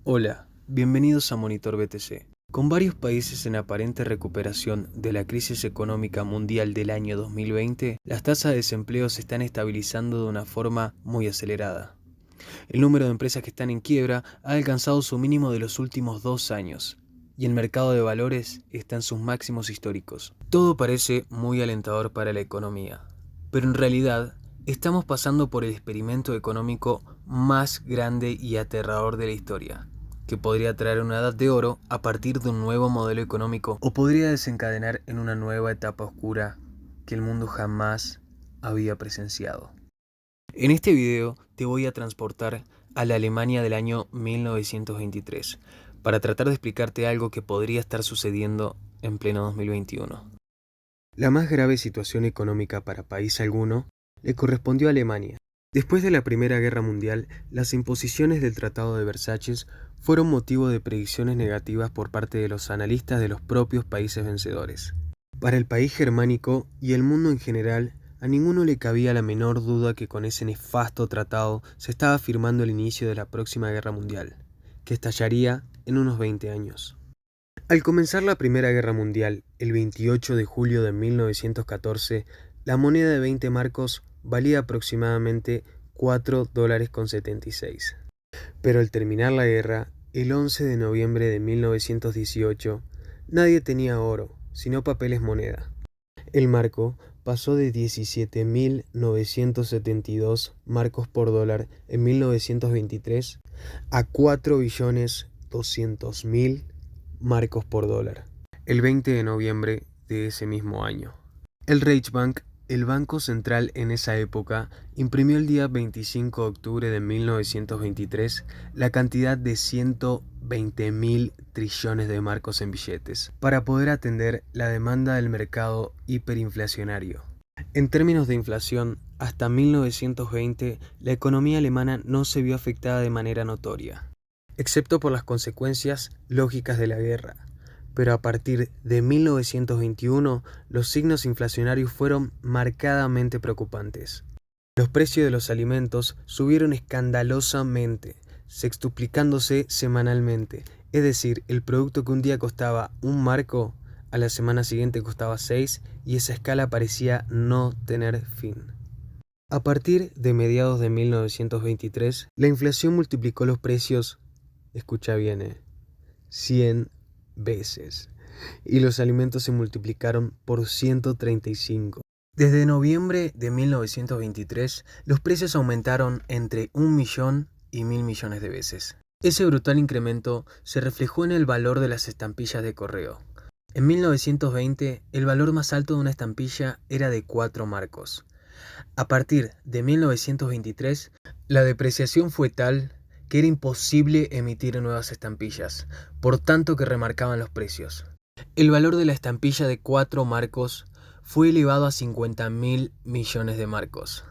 Hola, bienvenidos a Monitor BTC. Con varios países en aparente recuperación de la crisis económica mundial del año 2020, las tasas de desempleo se están estabilizando de una forma muy acelerada. El número de empresas que están en quiebra ha alcanzado su mínimo de los últimos 2 años, y el mercado de valores está en sus máximos históricos. Todo parece muy alentador para la economía, pero en realidad estamos pasando por el experimento económico más grande y aterrador de la historia, que podría traer una edad de oro a partir de un nuevo modelo económico o podría desencadenar en una nueva etapa oscura que el mundo jamás había presenciado. En este video te voy a transportar a la Alemania del año 1923 para tratar de explicarte algo que podría estar sucediendo en pleno 2021. La más grave situación económica para país alguno le correspondió a Alemania. Después de la Primera Guerra Mundial, las imposiciones del Tratado de Versalles fueron motivo de predicciones negativas por parte de los analistas de los propios países vencedores. Para el país germánico y el mundo en general, a ninguno le cabía la menor duda que con ese nefasto tratado se estaba firmando el inicio de la próxima guerra mundial, que estallaría en unos 20 años. Al comenzar la Primera Guerra Mundial, el 28 de julio de 1914, la moneda de 20 marcos valía aproximadamente $4,76. Pero al terminar la guerra, el 11 de noviembre de 1918, nadie tenía oro, sino papeles moneda. El marco pasó de 17.972 marcos por dólar en 1923 a 4.200.000 marcos por dólar el 20 de noviembre de ese mismo año. El Reichsbank, el banco central en esa época, imprimió el día 25 de octubre de 1923 la cantidad de 120.000 trillones de marcos en billetes para poder atender la demanda del mercado hiperinflacionario. En términos de inflación, hasta 1920 la economía alemana no se vio afectada de manera notoria, excepto por las consecuencias lógicas de la guerra. Pero a partir de 1921, los signos inflacionarios fueron marcadamente preocupantes. Los precios de los alimentos subieron escandalosamente, sextuplicándose semanalmente. Es decir, el producto que un día costaba un marco, a la semana siguiente costaba 6, y esa escala parecía no tener fin. A partir de mediados de 1923, la inflación multiplicó los precios, escucha bien, 100 veces, y los alimentos se multiplicaron por 135. Desde noviembre de 1923, los precios aumentaron entre 1.000.000 y 1.000 millones de veces. Ese brutal incremento se reflejó en el valor de las estampillas de correo. En 1920, el valor más alto de una estampilla era de 4 marcos. A partir de 1923, la depreciación fue tal que era imposible emitir nuevas estampillas, por tanto que remarcaban los precios. El valor de la estampilla de 4 marcos fue elevado a 50.000 millones de marcos.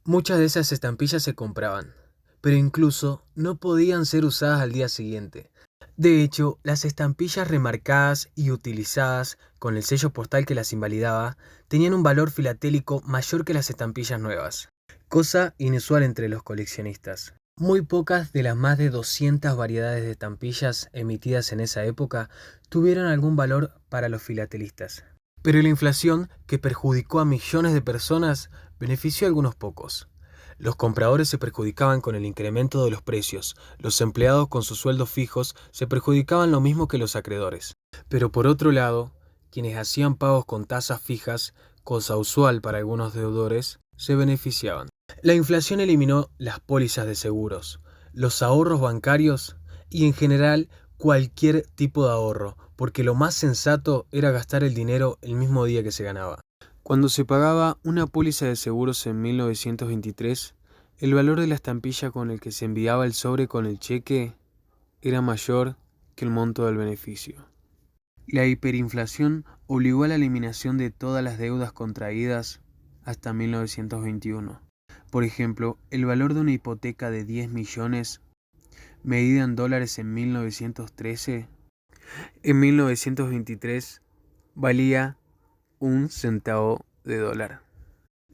Muchas de esas estampillas se compraban, pero incluso no podían ser usadas al día siguiente. De hecho, las estampillas remarcadas y utilizadas con el sello postal que las invalidaba tenían un valor filatélico mayor que las estampillas nuevas, cosa inusual entre los coleccionistas. Muy pocas de las más de 200 variedades de estampillas emitidas en esa época tuvieron algún valor para los filatelistas. Pero la inflación, que perjudicó a millones de personas, benefició a algunos pocos. Los compradores se perjudicaban con el incremento de los precios, los empleados con sus sueldos fijos se perjudicaban lo mismo que los acreedores. Pero por otro lado, quienes hacían pagos con tasas fijas, cosa usual para algunos deudores, se beneficiaban. La inflación eliminó las pólizas de seguros, los ahorros bancarios y en general cualquier tipo de ahorro, porque lo más sensato era gastar el dinero el mismo día que se ganaba. Cuando se pagaba una póliza de seguros en 1923, el valor de la estampilla con el que se enviaba el sobre con el cheque era mayor que el monto del beneficio. La hiperinflación obligó a la eliminación de todas las deudas contraídas hasta 1921. Por ejemplo, el valor de una hipoteca de 10 millones, medida en dólares en 1913, en 1923 valía 1 centavo de dólar.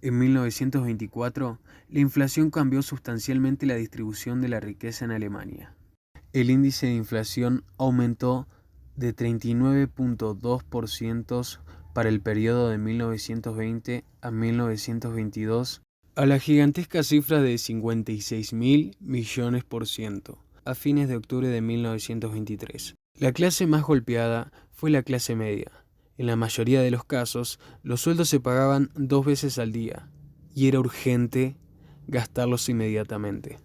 En 1924, la inflación cambió sustancialmente la distribución de la riqueza en Alemania. el índice de inflación aumentó de 39.2% para el periodo de 1920 a 1922 a la gigantesca cifra de 56.000 millones por ciento a fines de octubre de 1923. La clase más golpeada fue la clase media. En la mayoría de los casos, los sueldos se pagaban 2 veces al día y era urgente gastarlos inmediatamente.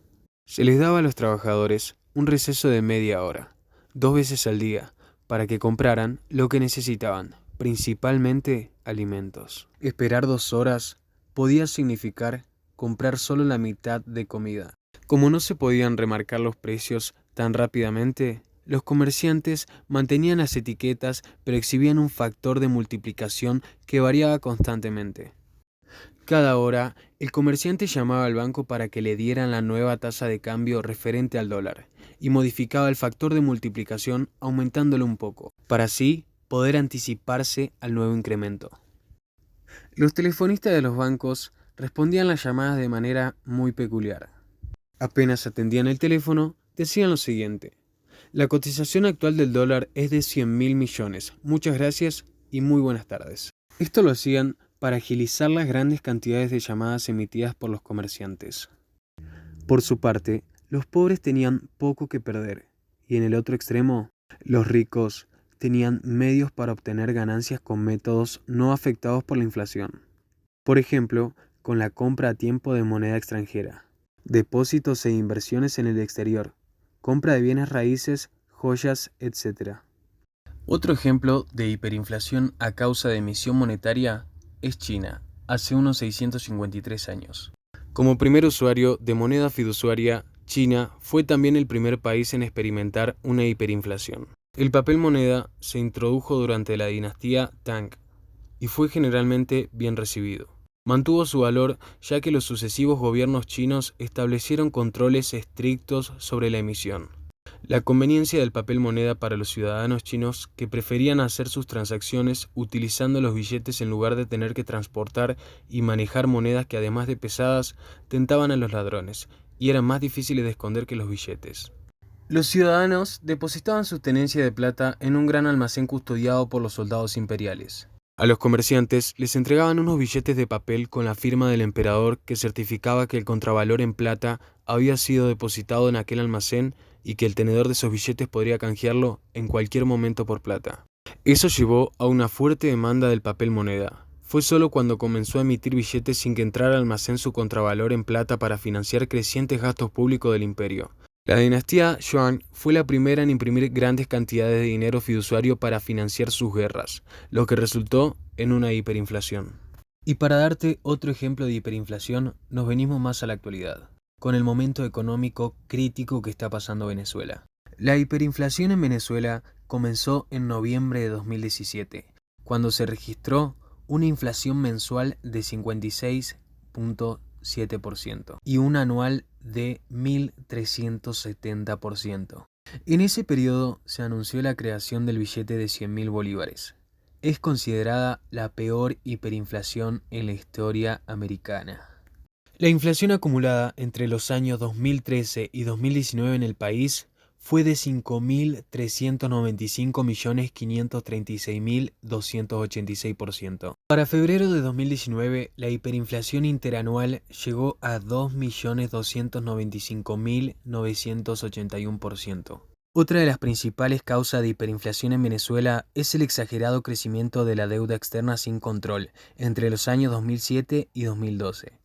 Se les daba a los trabajadores un receso de media hora, 2 veces al día, para que compraran lo que necesitaban, principalmente alimentos. Esperar 2 horas podía significar comprar solo la mitad de comida. Como no se podían remarcar los precios tan rápidamente, los comerciantes mantenían las etiquetas pero exhibían un factor de multiplicación que variaba constantemente. Cada hora, el comerciante llamaba al banco para que le dieran la nueva tasa de cambio referente al dólar y modificaba el factor de multiplicación aumentándolo un poco, para así poder anticiparse al nuevo incremento. Los telefonistas de los bancos respondían las llamadas de manera muy peculiar. Apenas atendían el teléfono, decían lo siguiente: la cotización actual del dólar es de 100.000 millones. Muchas gracias y muy buenas tardes. Esto lo hacían para agilizar las grandes cantidades de llamadas emitidas por los comerciantes. Por su parte, los pobres tenían poco que perder, y en el otro extremo, los ricos tenían medios para obtener ganancias con métodos no afectados por la inflación. Por ejemplo, con la compra a tiempo de moneda extranjera, depósitos e inversiones en el exterior, compra de bienes raíces, joyas, etc. Otro ejemplo de hiperinflación a causa de emisión monetaria es China, hace unos 653 años. Como primer usuario de moneda fiduciaria, China fue también el primer país en experimentar una hiperinflación. El papel moneda se introdujo durante la dinastía Tang y fue generalmente bien recibido. Mantuvo su valor ya que los sucesivos gobiernos chinos establecieron controles estrictos sobre la emisión. La conveniencia del papel moneda para los ciudadanos chinos que preferían hacer sus transacciones utilizando los billetes en lugar de tener que transportar y manejar monedas que además de pesadas tentaban a los ladrones y eran más difíciles de esconder que los billetes. Los ciudadanos depositaban su tenencia de plata en un gran almacén custodiado por los soldados imperiales. A los comerciantes les entregaban unos billetes de papel con la firma del emperador que certificaba que el contravalor en plata había sido depositado en aquel almacén y que el tenedor de esos billetes podría canjearlo en cualquier momento por plata. Eso llevó a una fuerte demanda del papel moneda. Fue solo cuando comenzó a emitir billetes sin que entrara al almacén su contravalor en plata para financiar crecientes gastos públicos del imperio. La dinastía Yuan fue la primera en imprimir grandes cantidades de dinero fiduciario para financiar sus guerras, lo que resultó en una hiperinflación. Y para darte otro ejemplo de hiperinflación, nos venimos más a la actualidad, con el momento económico crítico que está pasando Venezuela. La hiperinflación en Venezuela comenzó en noviembre de 2017, cuando se registró una inflación mensual de 56.7% y una anual de 1.370%. En ese periodo se anunció la creación del billete de 100.000 bolívares. Es considerada la peor hiperinflación en la historia americana. La inflación acumulada entre los años 2013 y 2019 en el país fue de 5.395.536.286%. Para febrero de 2019, la hiperinflación interanual llegó a 2.295.981%. Otra de las principales causas de hiperinflación en Venezuela es el exagerado crecimiento de la deuda externa sin control entre los años 2007 y 2012,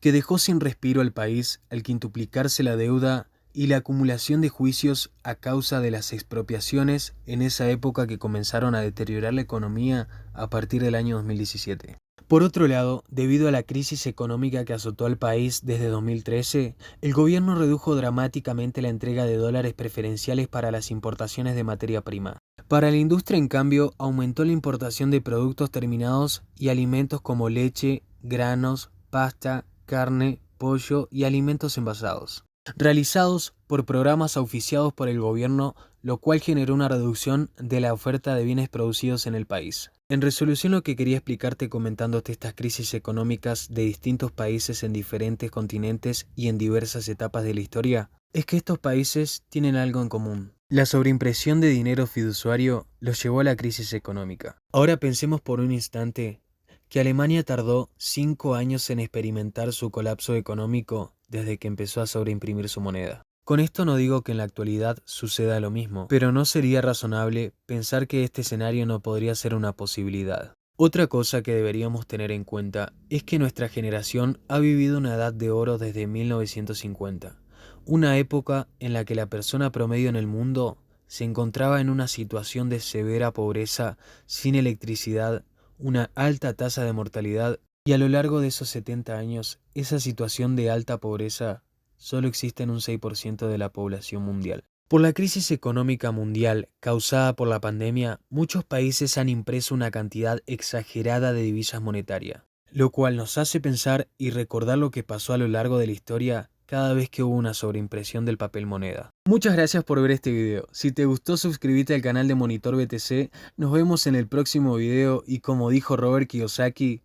que dejó sin respiro al país al quintuplicarse la deuda y la acumulación de juicios a causa de las expropiaciones en esa época que comenzaron a deteriorar la economía a partir del año 2017. Por otro lado, debido a la crisis económica que azotó al país desde 2013, el gobierno redujo dramáticamente la entrega de dólares preferenciales para las importaciones de materia prima. Para la industria, en cambio, aumentó la importación de productos terminados y alimentos como leche, granos, pasta, carne, pollo y alimentos envasados, realizados por programas auspiciados por el gobierno, lo cual generó una reducción de la oferta de bienes producidos en el país. En resolución, lo que quería explicarte comentándote estas crisis económicas de distintos países en diferentes continentes y en diversas etapas de la historia es que estos países tienen algo en común. La sobreimpresión de dinero fiduciario los llevó a la crisis económica. Ahora pensemos por un instante que Alemania tardó 5 años en experimentar su colapso económico desde que empezó a sobreimprimir su moneda. Con esto no digo que en la actualidad suceda lo mismo, pero no sería razonable pensar que este escenario no podría ser una posibilidad. Otra cosa que deberíamos tener en cuenta es que nuestra generación ha vivido una edad de oro desde 1950, una época en la que la persona promedio en el mundo se encontraba en una situación de severa pobreza, sin electricidad, una alta tasa de mortalidad, y a lo largo de esos 70 años, esa situación de alta pobreza solo existe en un 6% de la población mundial. Por la crisis económica mundial causada por la pandemia, muchos países han impreso una cantidad exagerada de divisas monetarias, lo cual nos hace pensar y recordar lo que pasó a lo largo de la historia cada vez que hubo una sobreimpresión del papel moneda. Muchas gracias por ver este video. Si te gustó, suscríbete al canal de Monitor BTC. Nos vemos en el próximo video y como dijo Robert Kiyosaki,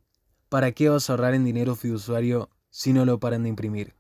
¿para qué vas a ahorrar en dinero fiduciario si no lo paran de imprimir?